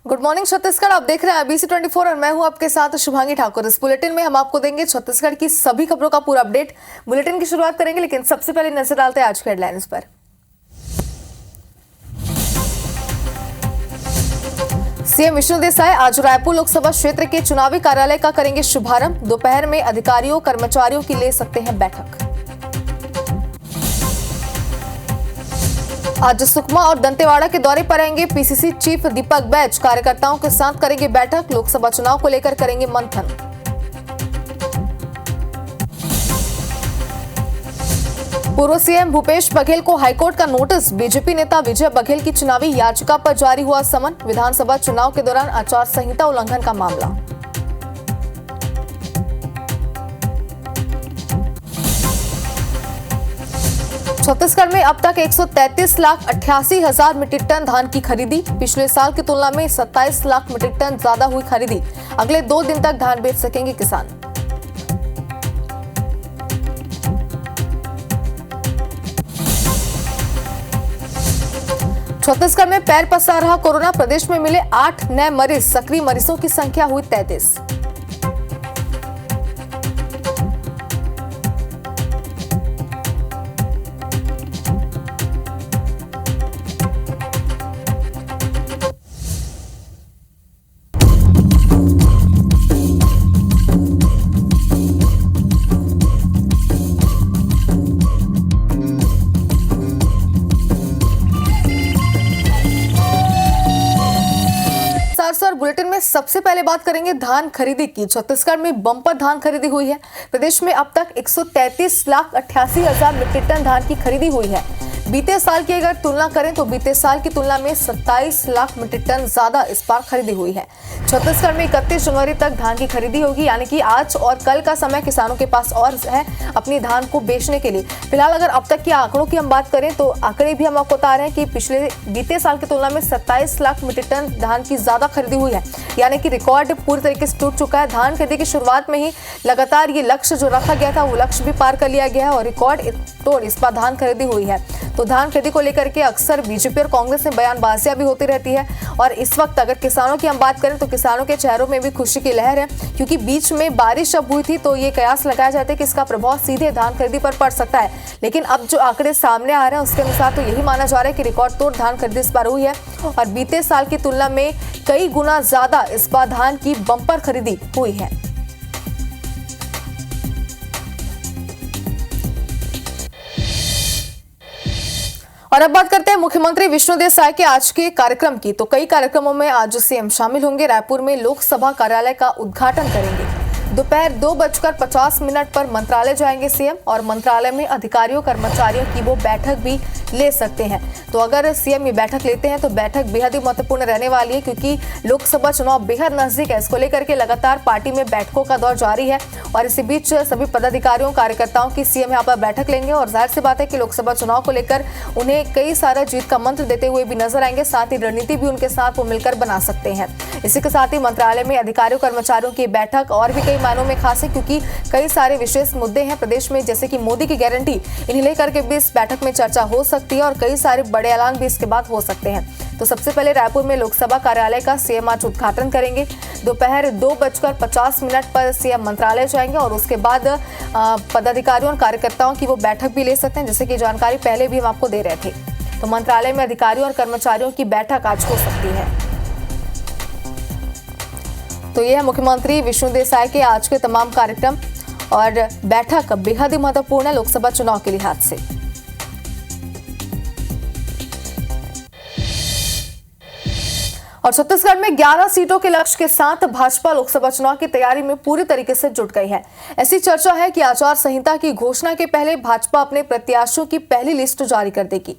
Good morning Chhattisgarh. आप देख रहे हैं ABC 24 और मैं हूं आपके साथ शुभांगी ठाकुर। इस बुलेटिन में हम आपको देंगे छत्तीसगढ़ की सभी खबरों का पूरा अपडेट। बुलेटिन की शुरुआत करेंगे, लेकिन सबसे पहले नजर डालते हैं आज के हेडलाइंस पर। सीएम विष्णु देसाई आज रायपुर लोकसभा क्षेत्र के चुनावी कार्यालय का करेंगे शुभारंभ। दोपहर में अधिकारियों कर्मचारियों की ले सकते हैं बैठक। आज सुकमा और दंतेवाड़ा के दौरे पर आएंगे पीसीसी चीफ दीपक बैज। कार्यकर्ताओं के साथ करेंगे बैठक। लोकसभा चुनाव को लेकर करेंगे मंथन। पूर्व सीएम भूपेश बघेल को हाईकोर्ट का नोटिस। बीजेपी नेता विजय बघेल की चुनावी याचिका पर जारी हुआ समन। विधानसभा चुनाव के दौरान आचार संहिता उल्लंघन का मामला। छत्तीसगढ़ में अब तक 133,88,000 मीट्रिक टन धान की खरीदी। पिछले साल की तुलना में 27 लाख मीट्रिक टन ज्यादा हुई खरीदी। अगले 2 दिन तक धान बेच सकेंगे किसान। छत्तीसगढ़ में पैर पसार रहा कोरोना। प्रदेश में मिले 8 नए मरीज। सक्रिय मरीजों की संख्या हुई 33। बुलेटिन में सबसे पहले बात करेंगे धान खरीदी की। छत्तीसगढ़ में बम्पर धान खरीदी हुई है। प्रदेश में अब तक 133,88,000 मीट्रिक टन धान की खरीदी हुई है। बीते साल की अगर तुलना करें तो बीते साल की तुलना में 27 लाख मीट्रिक टन ज्यादा इस बार खरीदी हुई है। छत्तीसगढ़ में 31 जनवरी तक धान की खरीदी होगी, यानी कि आज और कल का समय किसानों के पास और है अपनी धान को बेचने के लिए। फिलहाल अगर अब तक के आंकड़ों की हम बात करें तो आंकड़े भी हम आपको बता रहे हैं कि बीते साल की तुलना में 27 लाख मीट्रिक टन धान की ज्यादा खरीदी हुई है, यानी कि रिकॉर्ड पूरी तरीके से टूट चुका है। धान खरीदी की शुरुआत में ही लगातार ये लक्ष्य जो रखा गया था वो लक्ष्य भी पार कर लिया गया है और रिकॉर्ड तोड़ इस बार धान खरीदी हुई है। तो धान खरीदी को लेकर के अक्सर बीजेपी और कांग्रेस में बयानबाजियां भी होती रहती है और इस वक्त अगर किसानों की हम बात करें तो किसानों के चेहरों में भी खुशी की लहर है, क्योंकि बीच में बारिश अब हुई थी तो ये कयास लगाया जाता है कि इसका प्रभाव सीधे धान खरीदी पर पड़ सकता है। लेकिन अब जो आंकड़े सामने आ रहे हैं उसके अनुसार तो यही माना जा रहा है कि रिकॉर्ड तोड़ धान खरीदी इस बार हुई है और बीते साल की तुलना में कई गुना ज्यादा इस बार धान की बम्पर खरीदी हुई है। और अब बात करते हैं मुख्यमंत्री विष्णु देसाई के आज के कार्यक्रम की। तो कई कार्यक्रमों में आज सीएम शामिल होंगे। रायपुर में लोकसभा कार्यालय का उद्घाटन करेंगे। दोपहर 2:50 पर मंत्रालय जाएंगे सीएम और मंत्रालय में अधिकारियों कर्मचारियों की वो बैठक भी ले सकते हैं। तो अगर सीएम ये बैठक लेते हैं तो बैठक बेहद ही महत्वपूर्ण रहने वाली है, क्योंकि लोकसभा चुनाव बेहद नजदीक है। इसको लेकर के लगातार पार्टी में बैठकों का दौर जारी है और इसी बीच सभी पदाधिकारियों कार्यकर्ताओं की सीएम यहाँ पर बैठक लेंगे और जाहिर सी बात है कि लोकसभा चुनाव को लेकर उन्हें कई सारा जीत का मंत्र देते हुए भी नजर आएंगे। साथ ही रणनीति भी उनके साथ वो मिलकर बना सकते हैं। इसी के साथ ही मंत्रालय में अधिकारियों कर्मचारियों की बैठक और भी कई मायनों में खास है, क्योंकि कई सारे विशेष मुद्दे हैं प्रदेश में, जैसे कि मोदी की गारंटी, इन्हें लेकर के भी इस बैठक में चर्चा हो सकती है और कई सारे बड़े ऐलान भी इसके बाद हो सकते हैं। तो सबसे पहले रायपुर में लोकसभा कार्यालय का सीएम आज उद्घाटन करेंगे। दोपहर 2:50 पर सीएम मंत्रालय जाएंगे और उसके बाद पदाधिकारियों और कार्यकर्ताओं की वो बैठक भी ले सकते हैं, जैसे कि जानकारी पहले भी हम आपको दे रहे थे। तो मंत्रालय में अधिकारियों और कर्मचारियों की बैठक आज हो सकती है। तो यह है मुख्यमंत्री विष्णु देसाई के आज के तमाम कार्यक्रम और बैठक बेहद ही महत्वपूर्ण है लोकसभा चुनाव के लिहाज से। और छत्तीसगढ़ में 11 सीटों के लक्ष्य के साथ भाजपा लोकसभा चुनाव की तैयारी में पूरी तरीके से जुट गई है। ऐसी चर्चा है कि आचार संहिता की घोषणा के पहले भाजपा अपने प्रत्याशियों की पहली लिस्ट जारी कर देगी।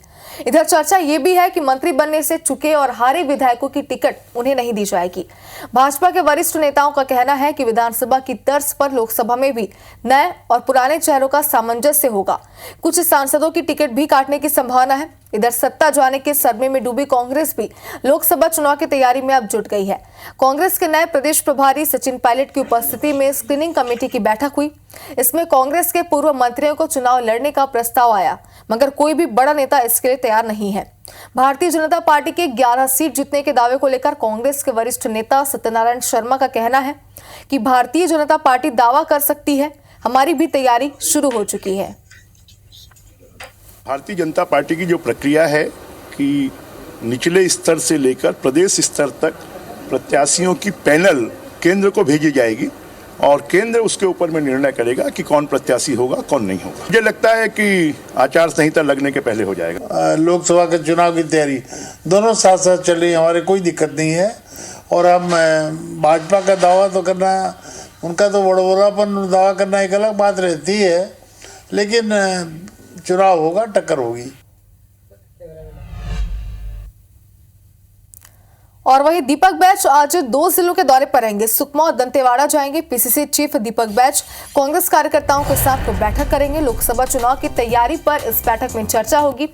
इधर चर्चा ये भी है कि मंत्री बनने से चुके और हारे विधायकों की टिकट उन्हें नहीं दी जाएगी। भाजपा के वरिष्ठ नेताओं का कहना है कि विधानसभा की तर्ज पर लोकसभा में भी नए और पुराने चेहरों का सामंजस्य होगा। कुछ सांसदों की टिकट भी काटने की संभावना है। इधर सत्ता जाने के सदमे में डूबी कांग्रेस भी लोकसभा चुनाव की तैयारी में अब जुट गई है। कांग्रेस के नए प्रदेश प्रभारी सचिन पायलट की उपस्थिति में स्क्रीनिंग कमेटी की बैठक हुई। इसमें कांग्रेस के पूर्व मंत्रियों को चुनाव लड़ने का प्रस्ताव आया, मगर कोई भी बड़ा नेता इसके लिए तैयार नहीं है। भारतीय जनता पार्टी के 11 सीट जीतने के दावे को लेकर कांग्रेस के वरिष्ठ नेता सत्यनारायण शर्मा का कहना है कि भारतीय जनता पार्टी दावा कर सकती है, हमारी भी तैयारी शुरू हो चुकी है। भारतीय जनता पार्टी की जो प्रक्रिया है कि निचले स्तर से लेकर प्रदेश स्तर तक प्रत्याशियों की पैनल केंद्र को भेजी जाएगी और केंद्र उसके ऊपर में निर्णय करेगा कि कौन प्रत्याशी होगा कौन नहीं होगा। मुझे लगता है कि आचार संहिता लगने के पहले हो जाएगा। लोकसभा के चुनाव की तैयारी दोनों साथ साथ चल रही है, हमारे कोई दिक्कत नहीं है। और हम भाजपा का दावा तो करना, उनका तो बड़बड़ापन दावा करना एक अलग बात रहती है, लेकिन चुनाव होगा, टक्कर होगी। और वहीं दीपक बैच आज 2 जिलों के दौरे पर रहेंगे। सुकमा और दंतेवाड़ा जाएंगे। पीसीसी चीफ दीपक बैच कांग्रेस कार्यकर्ताओं के साथ बैठक करेंगे। लोकसभा चुनाव की तैयारी पर इस बैठक में चर्चा होगी।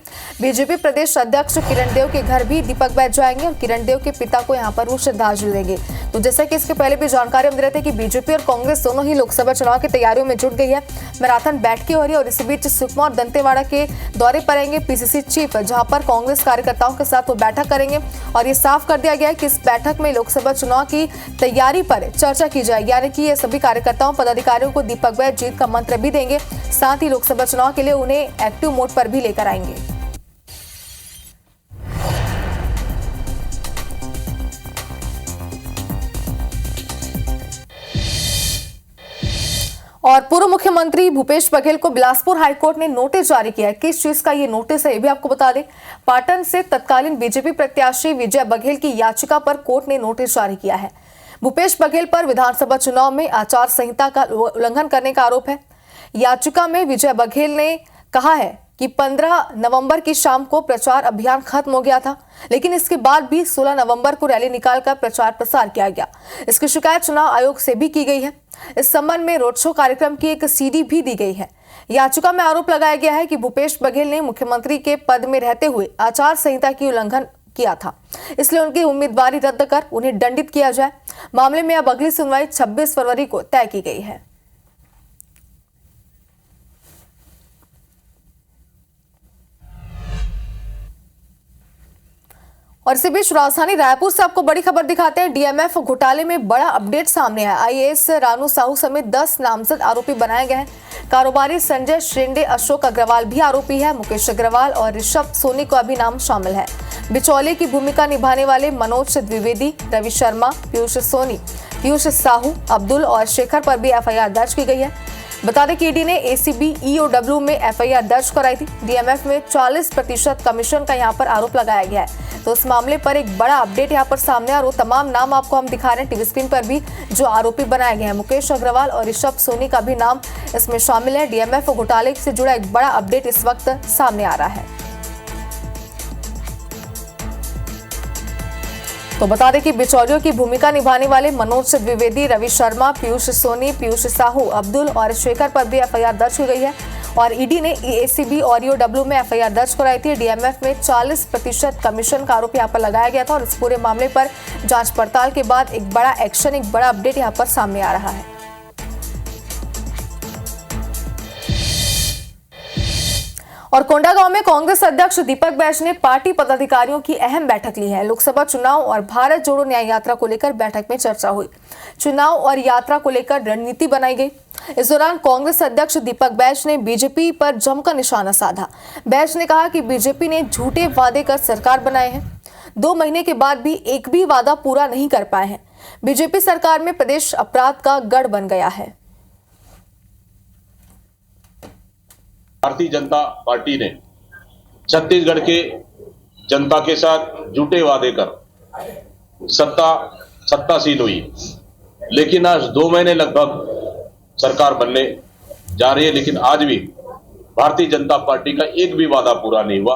बीजेपी प्रदेश अध्यक्ष किरण देव के घर भी दीपक बैच जाएंगे और किरण देव के पिता को यहां पर वो श्रद्धांजलि देंगे। तो जैसा कि इसके पहले भी जानकारी हम दे रहे थे कि बीजेपी और कांग्रेस दोनों ही लोकसभा चुनाव की तैयारियों में जुट गई है। मैराथन बैठकें हो रही है और इसी बीच सुकमा और दंतेवाड़ा के दौरे पर रहेंगे पीसीसी चीफ, जहां पर कांग्रेस कार्यकर्ताओं के साथ वो बैठक करेंगे। और ये साफ कर दिया गया है कि इस बैठक में लोकसभा चुनाव की तैयारी पर चर्चा की जाएगी, यानी कि ये सभी कार्यकर्ताओं पदाधिकारियों को दीपक बैच जीत का मंत्र भी देंगे। साथ ही लोकसभा चुनाव के लिए उन्हें एक्टिव मोड पर भी लेकर आएंगे। और पूर्व मुख्यमंत्री भूपेश बघेल को बिलासपुर हाईकोर्ट ने नोटिस जारी किया है। किस चीज का ये नोटिस है ये भी आपको बता दें। पाटन से तत्कालीन बीजेपी प्रत्याशी विजय बघेल की याचिका पर कोर्ट ने नोटिस जारी किया है। भूपेश बघेल पर विधानसभा चुनाव में आचार संहिता का उल्लंघन करने का आरोप है। याचिका में विजय बघेल ने कहा है कि 15 नवंबर की शाम को प्रचार अभियान खत्म हो गया था, लेकिन इसके बाद भी 16 नवंबर को रैली निकालकर प्रचार प्रसार किया गया। इसकी शिकायत चुनाव आयोग से भी की गई है। इस संबंध में रोड शो कार्यक्रम की एक सीडी भी दी गई है। याचिका में आरोप लगाया गया है कि भूपेश बघेल ने मुख्यमंत्री के पद में रहते हुए आचार संहिता की उल्लंघन किया था, इसलिए उनकी उम्मीदवारी रद्द कर उन्हें दंडित किया जाए। मामले में अब अगली सुनवाई 26 फरवरी को तय की गई है। और इसी बीच राजधानी रायपुर से आपको बड़ी खबर दिखाते हैं। डीएमएफ घोटाले में बड़ा अपडेट सामने आया। आईएएस रानू साहू समेत 10 नामजद आरोपी बनाए गए हैं। कारोबारी संजय शेंडे, अशोक अग्रवाल भी आरोपी है। मुकेश अग्रवाल और ऋषभ सोनी का भी नाम शामिल है। बिचौलिए की भूमिका निभाने वाले मनोज द्विवेदी, रवि शर्मा, पीयूष सोनी, पीयूष साहू, अब्दुल और शेखर पर भी एफआईआर दर्ज की गई है। बता दें कि ईडी ने एसीबी ईओडब्ल्यू में एफआईआर दर्ज कराई थी। डीएमएफ में 40% कमीशन का यहां पर आरोप लगाया गया है। तो इस मामले पर एक बड़ा अपडेट यहां पर सामने और वो तमाम नाम आपको हम दिखा रहे हैं टीवी स्क्रीन पर भी, जो आरोपी बनाए गए हैं। मुकेश अग्रवाल और ऋषभ सोनी का भी नाम इसमें शामिल है। डीएमएफ घोटाले से जुड़ा एक बड़ा अपडेट इस वक्त सामने आ रहा है। तो बता दें कि बिचौलियों की भूमिका निभाने वाले मनोज द्विवेदी, रवि शर्मा, पीयूष सोनी, पीयूष साहू, अब्दुल और शेखर पर भी एफआईआर दर्ज की गई है। और ईडी ने एसीबी और ईओडब्ल्यू में एफआईआर दर्ज कराई थी। डीएमएफ में 40% कमीशन का आरोप यहां पर लगाया गया था और इस पूरे मामले पर जांच पड़ताल के बाद एक बड़ा एक्शन, एक बड़ा अपडेट यहां पर सामने आ रहा है। और कोंडागांव में कांग्रेस अध्यक्ष दीपक बैच ने पार्टी पदाधिकारियों की अहम बैठक ली है। लोकसभा चुनाव और भारत जोड़ो न्याय यात्रा को लेकर बैठक में चर्चा हुई। चुनाव और यात्रा को लेकर रणनीति बनाई गई। इस दौरान कांग्रेस अध्यक्ष दीपक बैच ने बीजेपी पर जमकर निशाना साधा। बैच ने कहा कि बीजेपी ने झूठे वादे कर सरकार बनाए हैं। 2 महीने के बाद भी एक भी वादा पूरा नहीं कर पाए हैं। बीजेपी सरकार में प्रदेश अपराध का गढ़ बन गया है। भारतीय जनता पार्टी ने छत्तीसगढ़ के जनता के साथ झूठे वादे कर सत्तासीन हुई, लेकिन आज 2 महीने लगभग सरकार बनने जा रही है, लेकिन आज भी भारतीय जनता पार्टी का एक भी वादा पूरा नहीं हुआ।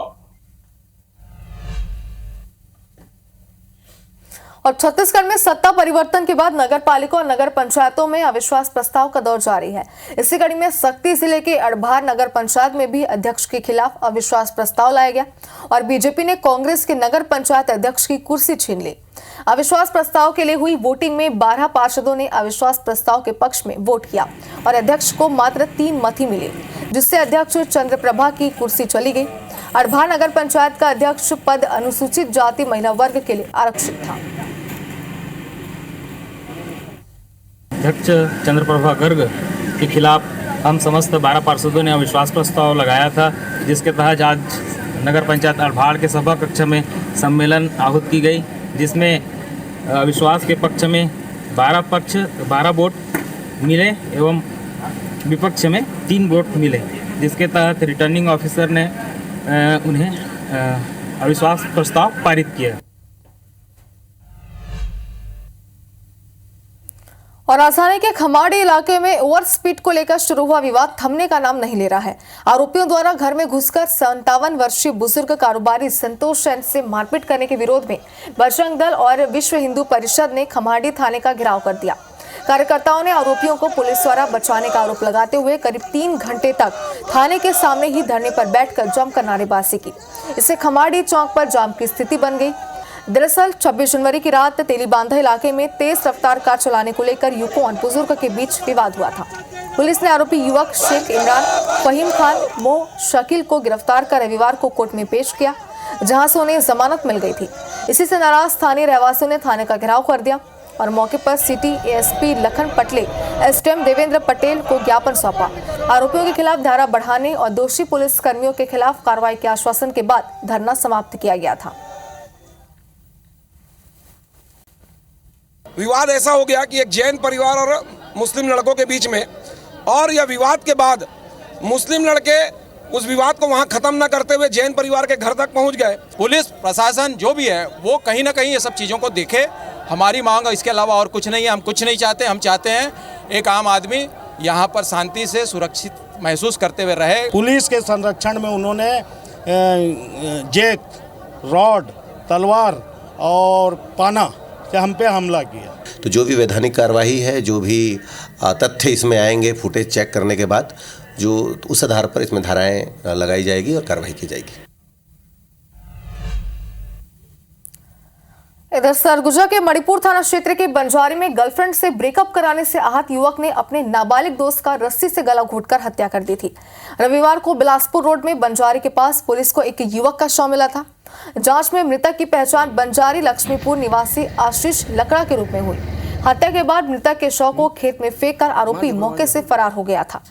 और छत्तीसगढ़ में सत्ता परिवर्तन के बाद नगर पालिका और नगर पंचायतों में अविश्वास प्रस्ताव का दौर जारी है। इसी कड़ी में सक्ती जिले के अड़भार नगर पंचायत में भी अध्यक्ष के खिलाफ अविश्वास प्रस्ताव लाया गया और बीजेपी ने कांग्रेस के नगर पंचायत अध्यक्ष की कुर्सी छीन ली। अविश्वास प्रस्ताव के लिए हुई वोटिंग में 12 पार्षदों ने अविश्वास प्रस्ताव के पक्ष में वोट किया और अध्यक्ष को मात्र 3 मत ही मिले, जिससे अध्यक्ष चंद्रप्रभा की कुर्सी चली गई। अड़भार नगर पंचायत का अध्यक्ष पद अनुसूचित जाति महिला वर्ग के लिए आरक्षित था। अध्यक्ष चंद्रप्रभा गर्ग के खिलाफ हम समस्त 12 पार्षदों ने अविश्वास प्रस्ताव लगाया था, जिसके तहत आज नगर पंचायत अड़भार के सभा कक्ष में सम्मेलन आहूत की गई, जिसमें अविश्वास के पक्ष में 12 वोट मिले एवं विपक्ष में 3 वोट मिले, जिसके तहत रिटर्निंग ऑफिसर ने उन्हें अविश्वास प्रस्ताव पारित किया। और राजधानी के खमाड़ी इलाके में ओवर स्पीड को लेकर शुरू हुआ विवाद थमने का नाम नहीं ले रहा है। आरोपियों द्वारा घर में घुसकर 57 वर्षीय बुजुर्ग कारोबारी संतोष जैन से मारपीट करने के विरोध में बजरंग दल और विश्व हिंदू परिषद ने खमाड़ी थाने का घेराव कर दिया। कार्यकर्ताओं ने आरोपियों को पुलिस द्वारा बचाने का आरोप लगाते हुए करीब 3 घंटे तक थाने के सामने ही धरने पर बैठकर जमकर नारेबाजी की। इससे खमाड़ी चौक पर जाम की स्थिति बन गई। दरअसल 26 जनवरी की रात तेलीबांधा इलाके में तेज रफ्तार कार चलाने को लेकर युवकों और बुजुर्ग के बीच विवाद हुआ था। पुलिस ने आरोपी युवक शेख इमरान, फहीम खान, मोह शकील को गिरफ्तार कर रविवार को कोर्ट में पेश किया, जहां से उन्हें जमानत मिल गई थी। इसी से नाराज स्थानीय रहवासियों ने थाने का घेराव कर दिया और मौके पर सिटी एएसपी लखन पटले, एसडीएम देवेंद्र पटेल को ज्ञापन सौंपा। आरोपियों के खिलाफ धारा बढ़ाने और दोषी पुलिस कर्मियों के खिलाफ कार्रवाई के आश्वासन के बाद धरना समाप्त किया गया था। विवाद ऐसा हो गया कि एक जैन परिवार और मुस्लिम लड़कों के बीच में, और यह विवाद के बाद मुस्लिम लड़के उस विवाद को वहां खत्म न करते हुए जैन परिवार के घर तक पहुंच गए। पुलिस प्रशासन जो भी है वो कहीं ना कहीं ये सब चीज़ों को देखे। हमारी मांग इसके अलावा और कुछ नहीं है। हम कुछ नहीं चाहते। हम चाहते हैं एक आम आदमी यहाँ पर शांति से सुरक्षित महसूस करते हुए रहे। पुलिस के संरक्षण में उन्होंने जैक, रॉड, तलवार और पाना से हम पे हमला किया। तो जो भी वैधानिक कार्यवाही है, जो भी तथ्य इसमें आएंगे फुटेज चेक करने के बाद, जो उस आधार पर इसमें धाराएं लगाई जाएगी और कार्रवाई की जाएगी। इधर सरगुजा के मणिपुर थाना क्षेत्र के बंजारी में गर्लफ्रेंड से ब्रेकअप कराने से आहत युवक ने अपने नाबालिग दोस्त का रस्सी से गला घोंटकर हत्या कर दी थी। रविवार को बिलासपुर रोड में बंजारी के पास पुलिस को एक युवक का शव मिला था। जांच में मृतक की पहचान बंजारी लक्ष्मीपुर निवासी आशीष लकड़ा के रूप में हुई। हत्या के बाद मृतक के शव को खेत में फेंककर आरोपी मौके से फरार हो गया था।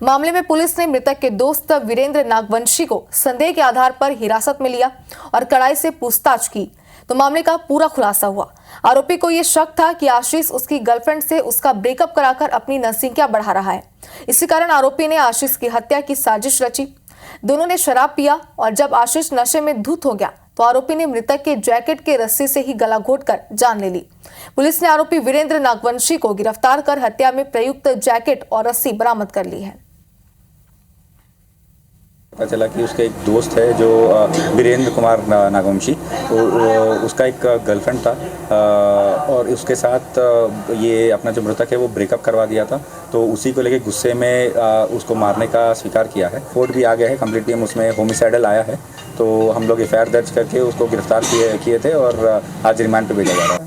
मामले में पुलिस ने मृतक के दोस्त वीरेंद्र नागवंशी को संदेह के आधार पर हिरासत में लिया और कड़ाई से पूछताछ की तो मामले का पूरा खुलासा हुआ। आरोपी को यह शक था कि आशीष उसकी गर्लफ्रेंड से उसका ब्रेकअप कराकर अपनी नसीकियां बढ़ा रहा है। इसी कारण आरोपी ने आशीष की हत्या की साजिश रची। दोनों ने शराब पिया और जब आशीष नशे में धुत हो गया तो आरोपी ने मृतक के जैकेट के रस्सी से ही गला घोंटकर जान ले ली। पुलिस ने आरोपी वीरेंद्र नागवंशी को गिरफ्तार कर हत्या में प्रयुक्त जैकेट और रस्सी बरामद कर ली है। पता चला कि उसका एक दोस्त है जो वीरेंद्र कुमार नागवंशी, उसका एक गर्लफ्रेंड था और उसके साथ ये अपना जो मृतक है वो ब्रेकअप करवा दिया था। तो उसी को लेके गुस्से में उसको मारने का स्वीकार किया है। कोर्ट भी आ गया है, कंप्लीटली उसमें होमिसाइडल आया है। तो हम लोग एफआईआर दर्ज करके उसको गिरफ्तार किए थे और आज रिमांड पे भेजा जा रहा है।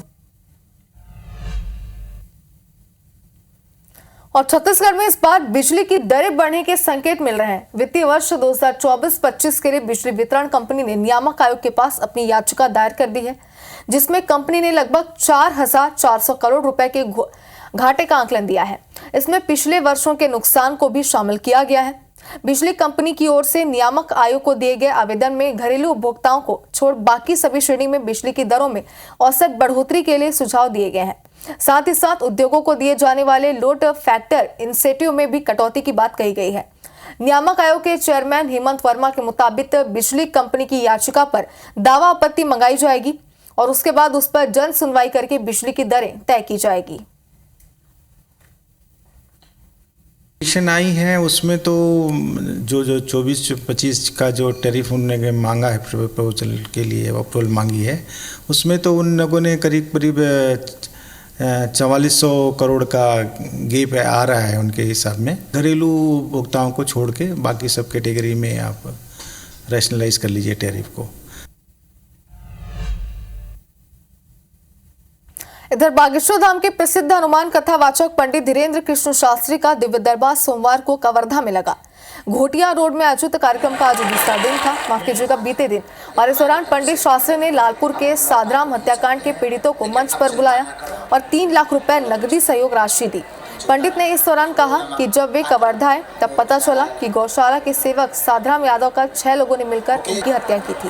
और छत्तीसगढ़ में इस बार बिजली की दरें बढ़ने के संकेत मिल रहे हैं। वित्तीय वर्ष 2024-25 के लिए बिजली वितरण कंपनी ने नियामक आयोग के पास अपनी याचिका दायर कर दी है, जिसमें कंपनी ने लगभग 4,400 करोड़ रुपए के घाटे का आकलन दिया है। इसमें पिछले वर्षों के नुकसान को भी शामिल किया गया है। बिजली कंपनी की ओर से नियामक आयोग को दिए गए आवेदन में घरेलू उपभोक्ताओं को छोड़ बाकी सभी श्रेणी में बिजली की दरों में औसत बढ़ोतरी के लिए सुझाव दिए गए हैं। साथ ही साथ उद्योगों को दिए जाने वाले लोड फैक्टर इंसेंटिव में भी कटौती की बात कही गई है। नियामक आयोग के चेयरमैन हेमंत वर्मा के मुताबिक बिजली कंपनी की याचिका पर दावा आपत्ति मंगाई जाएगी और उसके बाद उस पर जन सुनवाई करके बिजली की दरें तय की जाएगी। आई है उसमें तो जो 24-25 का जो टैरिफ उन्होंने मांगा है प्रपोजल के लिए अप्रूवल मांगी है, उसमें तो उन लोगों ने करीब 4400 करोड़ का गैप आ रहा है उनके हिसाब में। घरेलू उपभोक्ताओं को छोड़ के बाकी सब कैटेगरी में आप रैशनलाइज कर लीजिए टैरिफ को। इधर बागेश्वर धाम के प्रसिद्ध हनुमान कथावाचक पंडित धीरेन्द्र कृष्ण शास्त्री का दिव्य दरबार सोमवार को कवर्धा में लगा। घोटिया रोड में आयोजित कार्यक्रम का आज दूसरा दिन था, माफ कीजिएगा बीते दिन, और इस दौरान पंडित शास्त्री ने लालपुर के सादराम हत्याकांड के पीड़ितों को मंच पर बुलाया और 3 लाख रुपए नकदी सहयोग राशि दी। पंडित ने इस दौरान कहा कि जब वे कवर्धा आए तब पता चला कि गौशाला के सेवक सादराम यादव का 6 लोगों ने मिलकर उनकी हत्या की थी।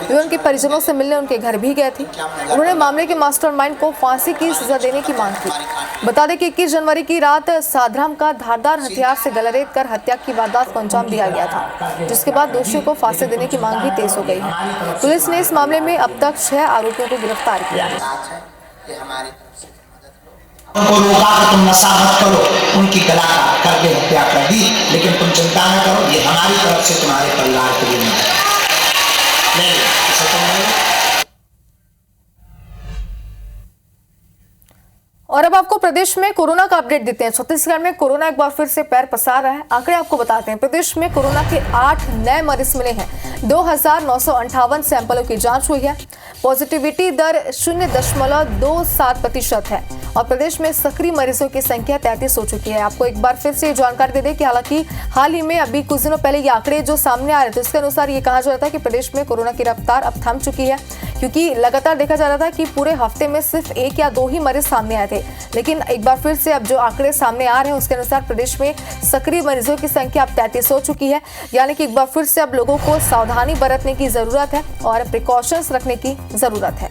वे उनके परिजनों से मिलने उनके घर भी गए थे। उन्होंने मामले के मास्टरमाइंड को फांसी की सजा देने की मांग की। बता दें कि 21 जनवरी की रात सादराम का धारदार हथियार से गला रेत कर हत्या की वारदात को अंजाम दिया गया था, जिसके बाद दोषियों को फांसी देने की मांग भी तेज हो गई है। पुलिस ने इस मामले में अब तक 6 आरोपियों को गिरफ्तार किया है। उनको रोका कि तुम नशा मत करो, उनकी गला काट के हत्या कर दी, लेकिन तुम चिंता न करो, ये हमारी तरफ से तुम्हारे परिवार के लिए नहीं। और अब आपको प्रदेश में कोरोना का अपडेट देते हैं। छत्तीसगढ़ में कोरोना एक बार फिर से पैर पसार रहा है। आंकड़े आपको बताते हैं, प्रदेश में कोरोना के 8 नए मरीज मिले हैं। 2958 सैंपलों की जांच हुई है। पॉजिटिविटी दर 0.27% है और प्रदेश में सक्रिय मरीजों की संख्या 33 हो चुकी है। आपको एक बार फिर से जानकारी दे दें कि हालांकि हाल ही में अभी कुछ दिनों पहले ये आंकड़े जो सामने आ रहे थे, उसके अनुसार ये कहा जा रहा था कि प्रदेश में कोरोना की रफ्तार अब थम चुकी है, क्योंकि लगातार देखा जा रहा था कि पूरे हफ्ते में सिर्फ 1 या 2 ही मरीज सामने आए थे। लेकिन एक बार फिर से अब जो आंकड़े सामने आ रहे हैं उसके अनुसार प्रदेश में सक्रिय मरीजों की संख्या अब 33 हो चुकी है। यानी कि एक बार फिर से अब लोगों को सावधानी बरतने की जरूरत है और प्रिकॉशंस रखने की जरूरत है।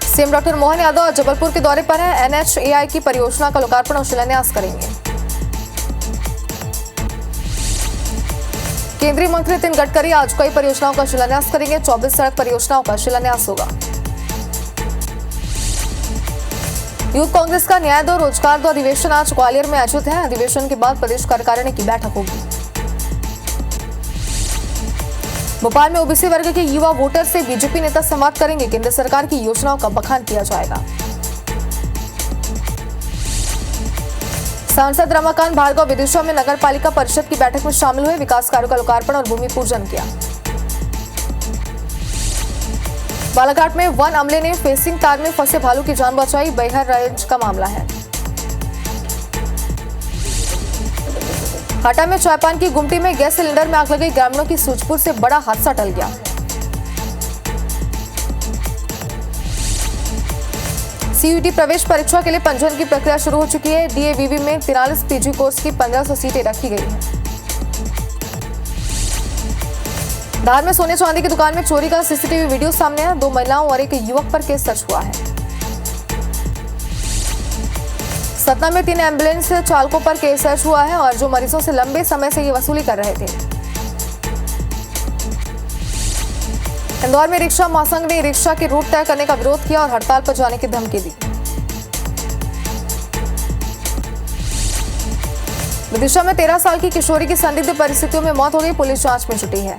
सीएम डॉक्टर मोहन यादव जबलपुर के दौरे पर हैं। NHAI की परियोजना का लोकार्पण और शिलान्यास करेंगे। केंद्रीय मंत्री नितिन गडकरी आज कई परियोजनाओं का शिलान्यास करेंगे। 24 सड़क परियोजनाओं का शिलान्यास होगा। यूथ कांग्रेस का न्याय दो रोजगार दो अधिवेशन आज ग्वालियर में आयोजित है। अधिवेशन के बाद प्रदेश कार्यकारिणी की बैठक होगी। भोपाल में ओबीसी वर्ग के युवा वोटर से बीजेपी नेता संवाद करेंगे। केंद्र सरकार की योजनाओं का बखान किया जाएगा। सांसद रमाकांत भार्गव विदिशा में नगर पालिका परिषद की बैठक में शामिल हुए। विकास कार्यों का लोकार्पण और भूमि पूजन किया। बालाघाट में वन अमले ने फेंसिंग तार में फंसे भालू की जान बचाई। बैहर रेंज का मामला है। हटा में चायपान की गुमटी में गैस सिलेंडर में आग लगी। ग्रामीणों की सूझबूझ से बड़ा हादसा टल गया। सीयूटी प्रवेश परीक्षा के लिए पंजीयन की प्रक्रिया शुरू हो चुकी है। डीएवीवी में 43 पीजी कोर्स की 1500 सीटें रखी गई हैं। धार में सोने चांदी की दुकान में चोरी का सीसीटीवी वीडियो सामने आया। 2 महिलाओं और एक युवक पर केस दर्ज हुआ है। सतना में 3 एम्बुलेंस चालकों पर केस दर्ज हुआ है और जो मरीजों से लंबे समय से ये वसूली कर रहे थे। इंदौर में रिक्शा महासंघ ने रिक्शा की रूट तय करने का विरोध किया और हड़ताल पर जाने की धमकी दी। विदिशा में 13 साल की किशोरी की संदिग्ध परिस्थितियों में मौत हो गई। पुलिस जांच में जुटी है।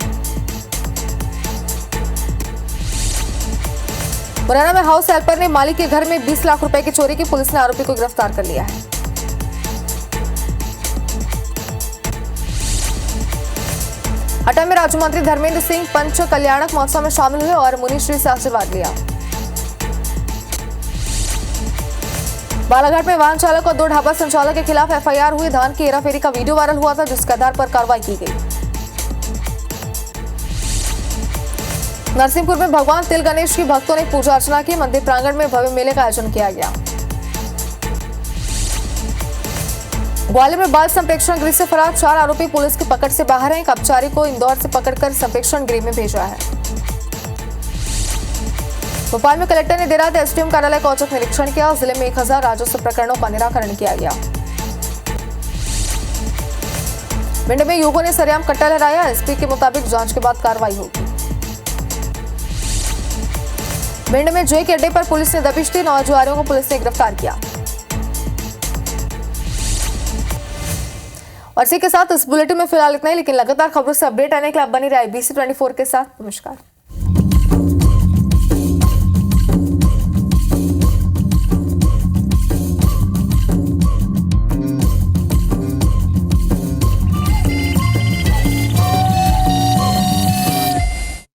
मुरैना में हाउस हेल्पर ने मालिक के घर में 20 लाख रुपए की चोरी की। पुलिस ने आरोपी को गिरफ्तार कर लिया है। हटा में राज्य मंत्री धर्मेंद्र सिंह पंच कल्याणक महोत्सव में शामिल हुए और मुनिश्री से आशीर्वाद लिया। बालाघाट में वाहन चालक और 2 ढाबा संचालक के खिलाफ एफआईआर हुई। धान की हेराफेरी का वीडियो वायरल हुआ था, जिसके आधार पर कार्रवाई की गई। नरसिंहपुर में भगवान तिल गणेश की भक्तों ने पूजा अर्चना की। मंदिर प्रांगण में भव्य मेले का आयोजन किया गया। ग्वालियर में बाल संप्रेक्षण गृह से फरार 4 आरोपी पुलिस की पकड़ से बाहर हैं। एक अपचारी को इंदौर से पकड़कर संप्रेक्षण गृह में भेजा है। भोपाल में कलेक्टर ने देर रात एसडीएम कार्यालय का औचक निरीक्षण किया। जिले में 1000 राजस्व प्रकरणों का निराकरण किया गया। भिंड में युवकों ने सरेआम कट्टा लहराया। एसपी के मुताबिक जांच के बाद कार्रवाई होगी। भिंड में जे के अड्डे पर पुलिस ने दबिश दी। 9 जुआरियों को पुलिस ने गिरफ्तार किया। और इसी के साथ इस बुलेटिन में फिलहाल इतना ही, लेकिन लगातार खबरों से अपडेट आने के लिए आप बनी रहे IBC 24 के साथ। नमस्कार।